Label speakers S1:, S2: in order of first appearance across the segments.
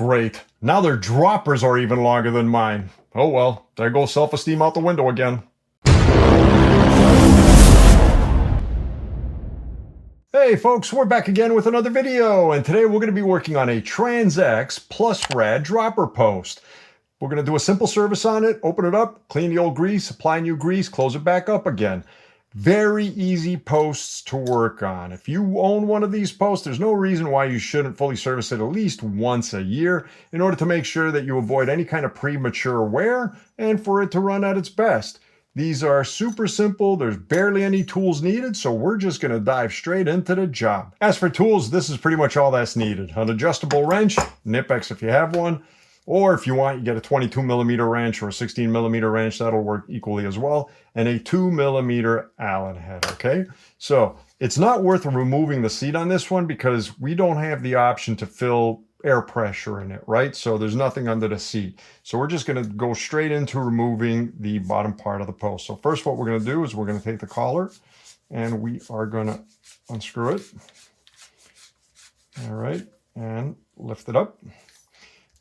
S1: Great. Now their droppers are even longer than mine. Oh well, there goes self-esteem out the window again. Hey folks, we're back again with another video, and today we're going to be working on a TranzX RAD Dropper post. We're going to do a simple service on it, open it up, clean the old grease, apply new grease, close it back up again. Very easy posts to work on. If you own one of these posts, there's no reason why you shouldn't fully service it at least once a year in order to make sure that you avoid any kind of premature wear and for it to run at its best. These are super simple. There's barely any tools needed, so we're just going to dive straight into the job. As for tools, this is pretty much all that's needed. An adjustable wrench, Nipex if you have one, or if you want, you get a 22mm wrench or a 16mm wrench. That'll work equally as well, and a 2mm Allen head, okay? So it's not worth removing the seat on this one because we don't have the option to fill air pressure in it, right? So there's nothing under the seat. So we're just going to go straight into removing the bottom part of the post. So first what we're going to do is we're going to take the collar and we are going to unscrew it. All right, and lift it up.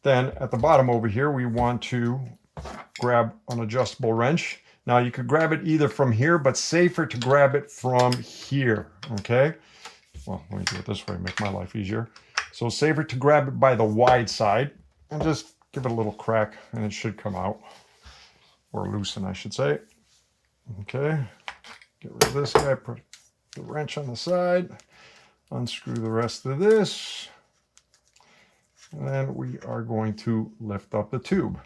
S1: Then at the bottom over here, we want to grab an adjustable wrench. Now you could grab it either from here, but safer to grab it from here, okay? Well, let me do it this way, make my life easier. So safer to grab it by the wide side and just give it a little crack and it should come out, or loosen I should say. Okay, get rid of this guy, put the wrench on the side, unscrew the rest of this, and then we are going to lift up the tube.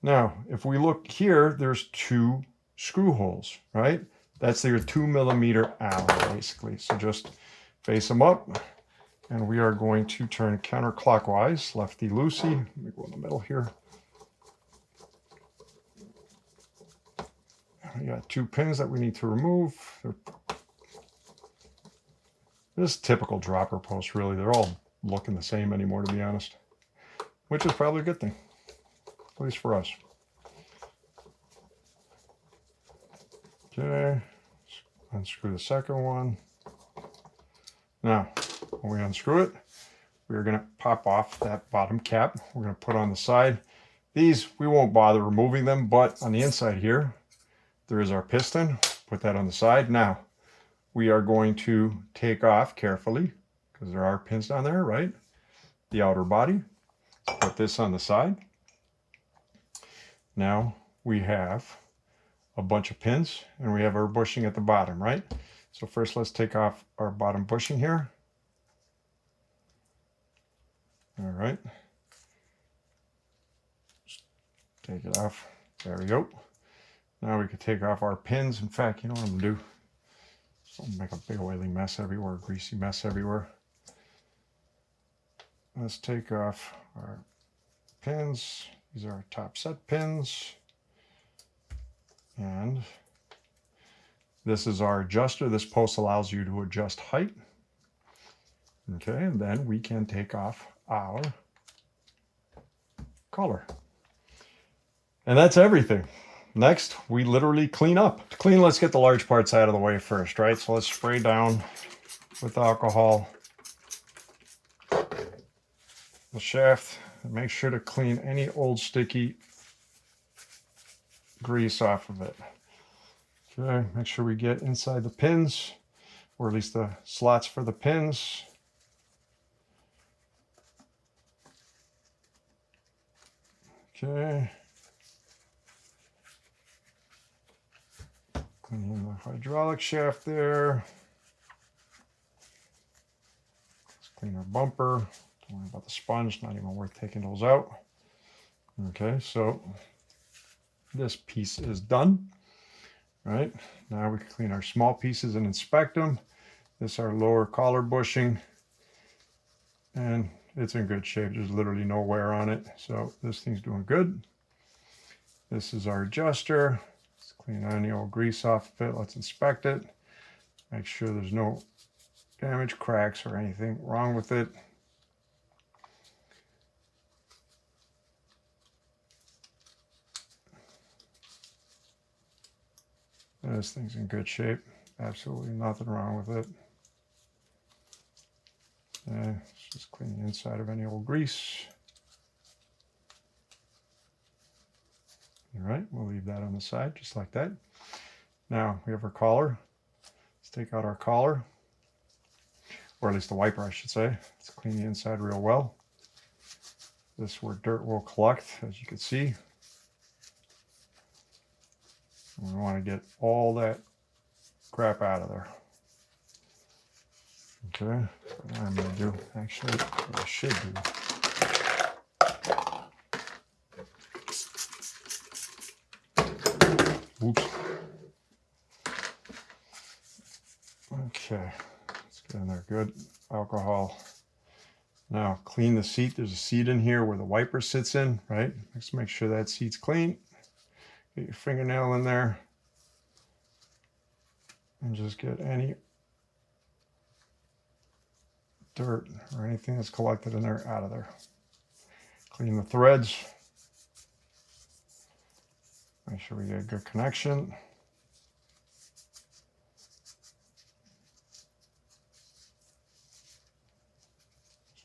S1: Now, if we look here, there's two screw holes, right? That's your 2mm Allen basically. So just face them up. And we are going to turn counterclockwise, lefty-loosey. Let me go in the middle here. We got two pins that we need to remove. This is typical dropper post, really. They're all looking the same anymore, to be honest. Which is probably a good thing, at least for us. Okay, unscrew the second one. Now, when we unscrew it, we're going to pop off that bottom cap. We're going to put on the side. These, we won't bother removing them, but on the inside here, there is our piston. Put that on the side. Now, we are going to take off carefully, because there are pins down there, right? The outer body. Put this on the side. Now, we have a bunch of pins, and we have our bushing at the bottom, right? So first, let's take off our bottom bushing here. All right. Just take it off. There we go. Now we can take off our pins. In fact, you know what I'm going to do? I'll make a big oily mess everywhere, greasy mess everywhere. Let's take off our pins. These are our top set pins. And this is our adjuster. This post allows you to adjust height. Okay, and then we can take off our collar. And that's everything. Next, we literally clean up. To clean, let's get the large parts out of the way first, right? So let's spray down with alcohol the shaft and make sure to clean any old sticky grease off of it. Okay, make sure we get inside the pins, or at least the slots for the pins. Okay. Cleaning the hydraulic shaft there. Let's clean our bumper. Don't worry about the sponge, not even worth taking those out. Okay, so this piece is done. Right, now we can clean our small pieces and inspect them. This is our lower collar bushing, and it's in good shape. There's literally no wear on it, so this thing's doing good. This is our adjuster. Let's clean any old grease off of it. Let's inspect it. Make sure there's no damage, cracks, or anything wrong with it. This thing's in good shape. Absolutely nothing wrong with it. Let's just clean the inside of any old grease. All right, we'll leave that on the side just like that. Now we have our collar. Let's take out our collar, or at least the wiper, I should say. Let's clean the inside real well. This is where dirt will collect, as you can see. And we want to get all that crap out of there. Okay, what I'm going to do, actually, what I should do. Oops. Okay, let's get in there. Good. Alcohol. Now clean the seat. There's a seat in here where the wiper sits in, right? Let's make sure that seat's clean. Get your fingernail in there and just get any dirt or anything that's collected in there out of there. Clean the threads. Make sure we get a good connection.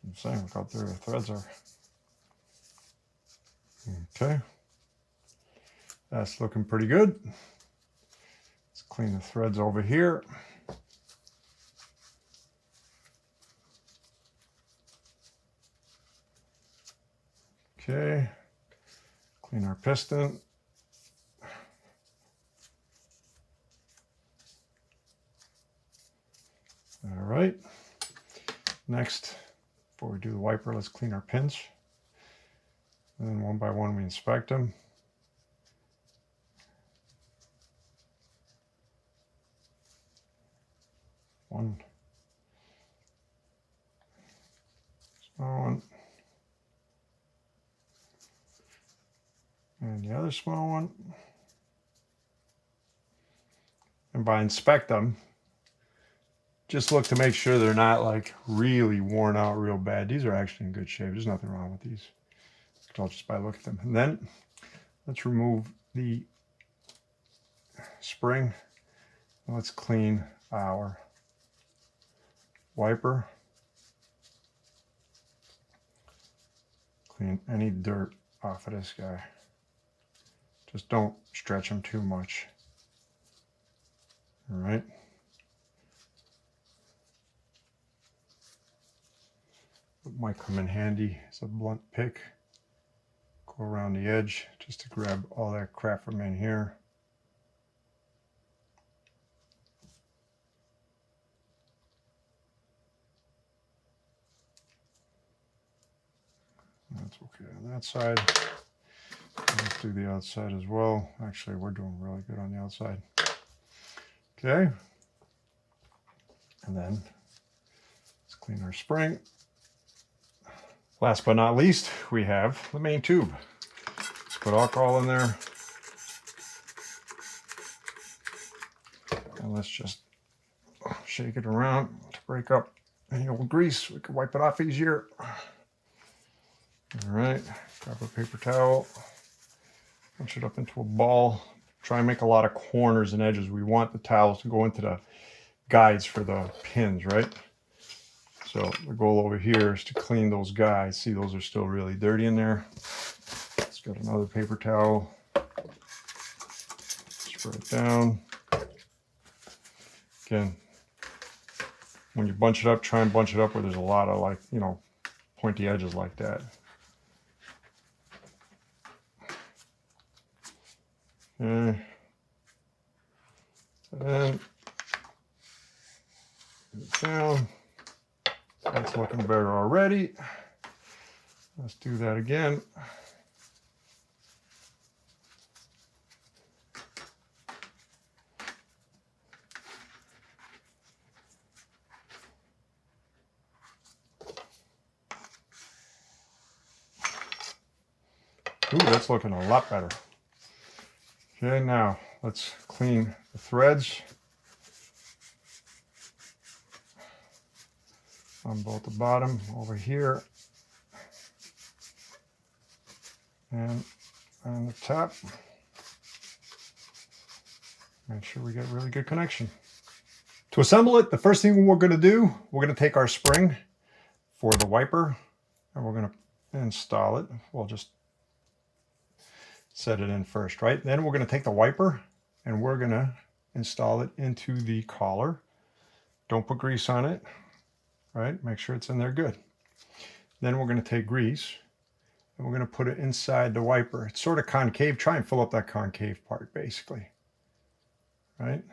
S1: I'm saying, look how dirty the threads are. Okay. That's looking pretty good. Let's clean the threads over here. Okay. Clean our piston. All right. Next, before we do the wiper, let's clean our pins. And then one by one we inspect them. One. Small one. And the other small one. And by inspect them, just look to make sure they're not like really worn out real bad. These are actually in good shape. There's nothing wrong with these. You can tell just by looking at them. And then let's remove the spring. Let's clean our wiper. Clean any dirt off of this guy. Just don't stretch them too much. All right. What might come in handy is a blunt pick. Go around the edge just to grab all that crap from in here. That's okay on that side. Let's do the outside as well. Actually, we're doing really good on the outside. Okay. And then let's clean our spring. Last but not least, we have the main tube. Let's put alcohol in there. And let's just shake it around to break up any old grease. We can wipe it off easier. All right, grab a paper towel, punch it up into a ball. Try and make a lot of corners and edges. We want the towels to go into the guides for the pins, right? So the goal over here is to clean those guides. See, those are still really dirty in there. Let's get another paper towel. Spread it down. Again, when you bunch it up, try and bunch it up where there's a lot of, like, you know, pointy edges like that. Okay. And down. That's looking better already. Let's do that again. Ooh, that's looking a lot better. Okay, now let's clean the threads on both the bottom over here and on the top. Make sure we get really good connection. To assemble it, the first thing we're going to do, we're going to take our spring for the wiper and we're going to install it. We'll just set it in first, right? Then we're going to take the wiper and we're going to install it into the collar. Don't put grease on it, right? Make sure it's in there good. Then we're going to take grease and we're going to put it inside the wiper. It's sort of concave. Try and fill up that concave part, basically, right?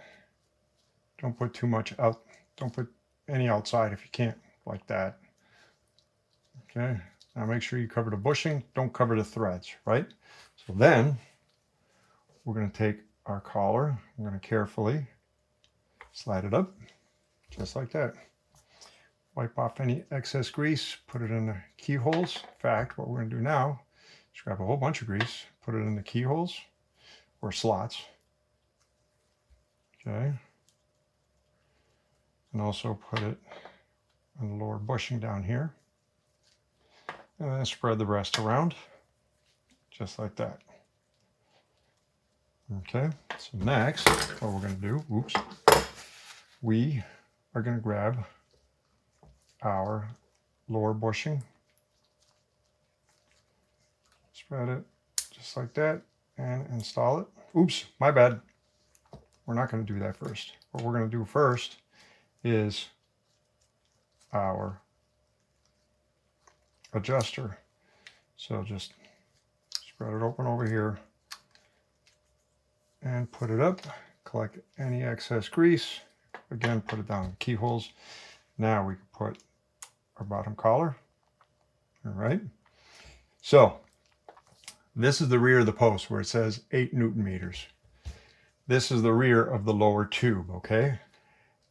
S1: Don't put too much out. Don't put any outside if you can't, like that. Okay, now make sure you cover the bushing. Don't cover the threads, right? So then we're going to take our collar. I'm going to carefully slide it up, just like that. Wipe off any excess grease, put it in the keyholes. In fact, what we're going to do now is grab a whole bunch of grease, put it in the keyholes or slots. Okay. And also put it on the lower bushing down here. And then spread the rest around, just like that. Okay, so next, what we're going to do, oops, we are going to grab our lower bushing, spread it just like that, and install it. Oops, my bad. We're not going to do that first. What we're going to do first is our adjuster. So just spread it open over here and put it up. Collect any excess grease. Again, put it down in the keyholes. Now we can put our bottom collar. All right. So this is the rear of the post where it says 8 Newton meters. This is the rear of the lower tube, okay?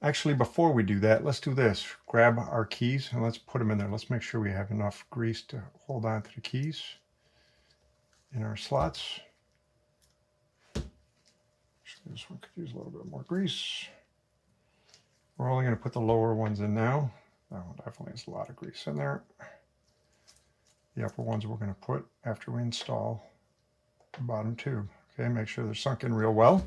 S1: Actually, before we do that, let's do this. Grab our keys and let's put them in there. Let's make sure we have enough grease to hold on to the keys in our slots. Actually, this one could use a little bit more grease. We're only going to put the lower ones in now. That one definitely has a lot of grease in there. The upper ones we're going to put after we install the bottom tube. Okay, make sure they're sunk in real well.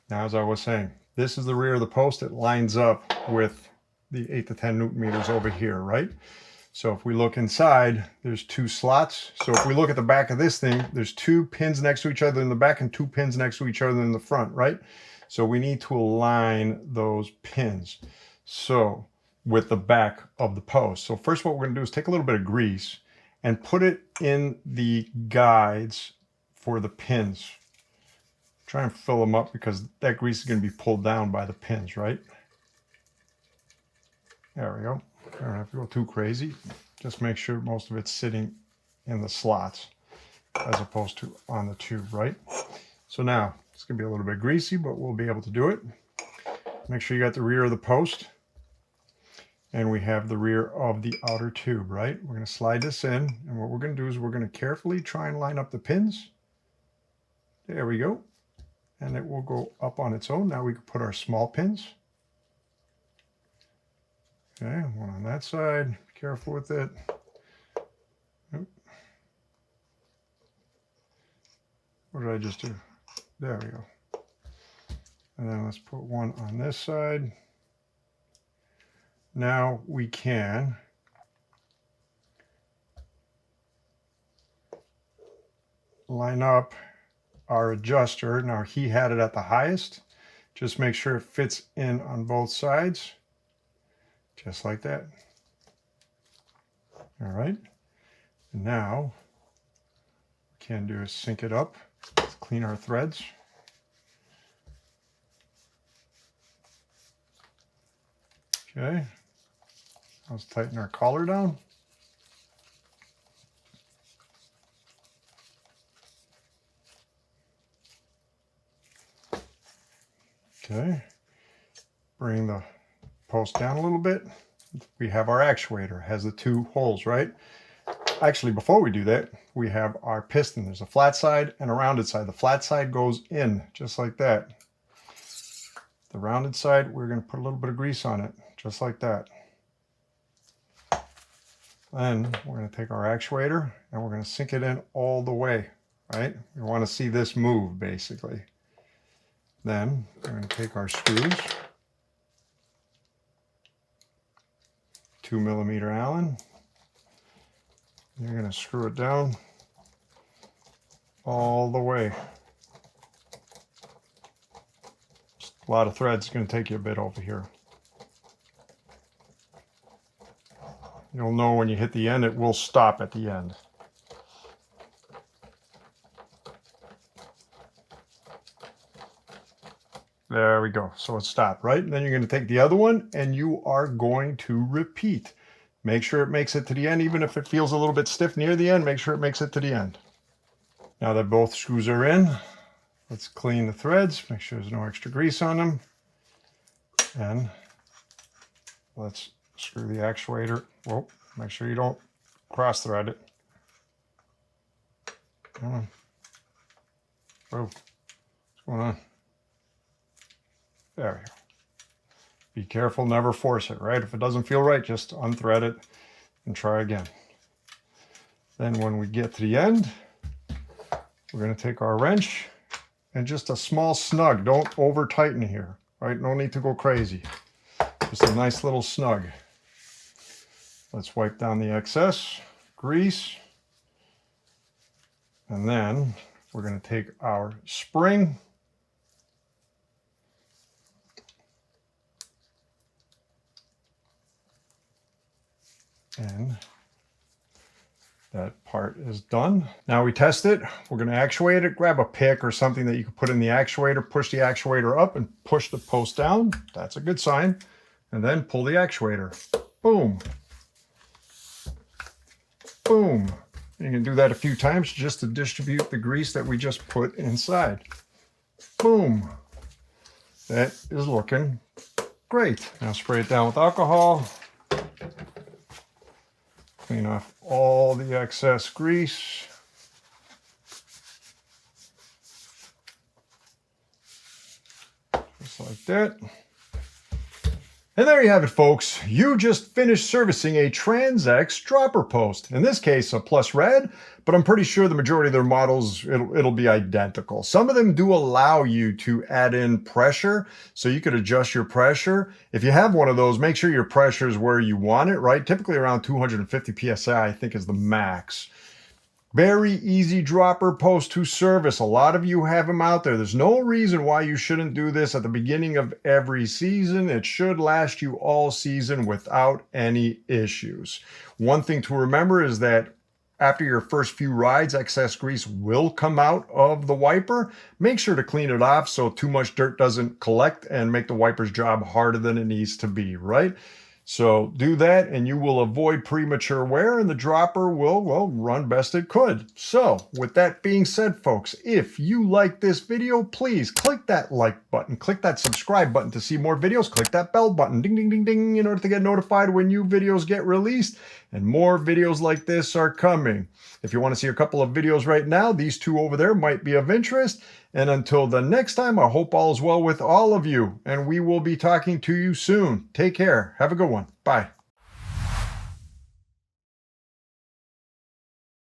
S1: Now, as I was saying, this is the rear of the post. It lines up with the 8 to 10 Newton meters over here, right? So if we look inside, there's 2 slots. So if we look at the back of this thing, there's 2 pins next to each other in the back and 2 pins next to each other in the front, right? So we need to align those pins. So with the back of the post. So first what we're going to do is take a little bit of grease and put it in the guides for the pins. Try and fill them up because that grease is going to be pulled down by the pins, right? There we go. Don't have to go too crazy. Just make sure most of it's sitting in the slots as opposed to on the tube, right? So now it's going to be a little bit greasy, but we'll be able to do it. Make sure you got the rear of the post and we have the rear of the outer tube, right? We're going to slide this in, and what we're going to do is we're going to carefully try and line up the pins. There we go. And it will go up on its own. Now we can put our small pins. Okay, one on that side. Be careful with it. What did I just do? There we go. And then let's put one on this side. Now we can line up our adjuster. Now he had it at the highest. Just make sure it fits in on both sides. Just like that. All right. And now what we can do is sync it up. Let's clean our threads. Okay. Let's tighten our collar down. Okay. Bring the post down a little bit. We have our actuator. It has the 2 holes, right? Actually, before we do that, we have our piston. There's a flat side and a rounded side. The flat side goes in just like that. The rounded side, we're going to put a little bit of grease on it, just like that. Then we're going to take our actuator and we're going to sink it in all the way, right? We want to see this move, basically. Then we're going to take our screws, 2mm Allen. You're going to screw it down all the way. Just a lot of threads. It's going to take you a bit over here. You'll know when you hit the end, it will stop at the end. There we go. So it stopped, right? And then you're going to take the other one and you are going to repeat. Make sure it makes it to the end. Even if it feels a little bit stiff near the end, make sure it makes it to the end. Now that both screws are in, let's clean the threads. Make sure there's no extra grease on them. And let's screw the actuator. Whoa, make sure you don't cross thread it. Come on. Whoa, what's going on? There we go. Be careful, never force it, right? If it doesn't feel right, just unthread it and try again. Then when we get to the end, we're going to take our wrench and just a small snug. Don't over tighten here, right? No need to go crazy. Just a nice little snug. Let's wipe down the excess grease. And then we're going to take our spring and that part is done. Now we test it. We're going to actuate it. Grab a pick or something that you can put in the actuator. Push the actuator up and push the post down. That's a good sign. And then pull the actuator. Boom. Boom. You can do that a few times just to distribute the grease that we just put inside. Boom. That is looking great. Now spray it down with alcohol. Clean off all the excess grease. Just like that. And there you have it, folks. You just finished servicing a TranzX dropper post. In this case, a Plus Rad, but I'm pretty sure the majority of their models, it'll be identical. Some of them do allow you to add in pressure, so you could adjust your pressure. If you have one of those, make sure your pressure is where you want it, right? Typically around 250 PSI, I think, is the max. Very easy dropper post to service. A lot of you have them out there. There's no reason why you shouldn't do this at the beginning of every season. It should last you all season without any issues. One thing to remember is that after your first few rides, excess grease will come out of the wiper. Make sure to clean it off so too much dirt doesn't collect and make the wiper's job harder than it needs to be, right? So do that and you will avoid premature wear and the dropper will, well, run best it could. So with that being said, folks, if you like this video, please click that like button, click that subscribe button to see more videos, click that bell button, ding, ding, ding, ding, in order to get notified when new videos get released. And more videos like this are coming. If you want to see a couple of videos right now, these two over there might be of interest. And until the next time, I hope all is well with all of you. And we will be talking to you soon. Take care. Have a good one. Bye.